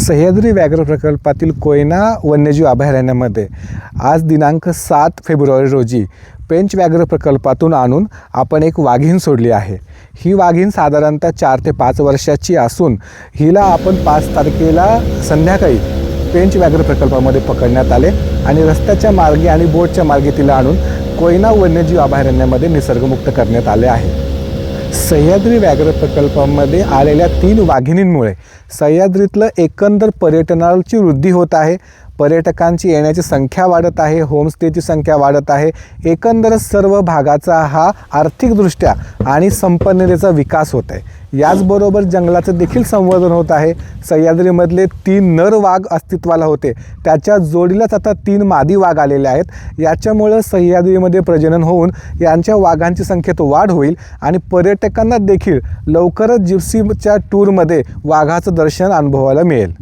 सह्याद्री व्याघ्र प्रकल्पातील कोयना वन्यजीव अभयारण्यामध्ये आज दिनांक 7 फेब्रुवारी रोजी पेंच व्याघ्र प्रकल्पातून आणून आपण एक वाघीण सोडली आहे। ही वाघीण साधारणतः 4 ते 5 वर्षाची असून हिला आपण 5 तारखेला संध्याकाळी पेंच व्याघ्र प्रकल्पामध्ये पकडण्यात आले आणि रस्त्याच्या मार्गे आणि बोटच्या मार्गे तिला आणून कोयना वन्यजीव अभयारण्यामध्ये निसर्गमुक्त करण्यात आले आहे। सह्याद्री व्याघ्र प्रकल्पामध्ये आलेल्या 3 वाघिणींमुळे सह्याद्रीतलं एकंदर पर्यटनाची वृद्धी होत आहे। पर्यटकांची येण्याची संख्या वाढत आहे, होमस्टेची संख्या वाढत आहे। एकंदरच सर्व भागाचा हा आर्थिकदृष्ट्या आणि संपन्नतेचा विकास होत आहे। याचबरोबर जंगलाचं देखील संवर्धन होत आहे। सह्याद्रीमधले 3 नर वाघ अस्तित्वाला होते, त्याच्या जोडीलाच आता 3 मादी वाघ आलेले आहेत। याच्यामुळं सह्याद्रीमध्ये प्रजनन होऊन यांच्या वाघांची संख्येत वाढ होईल आणि पर्यटकांना देखील लवकरच जिप्सीच्या टूरमध्ये वाघाचं दर्शन अनुभवायला मिळेल।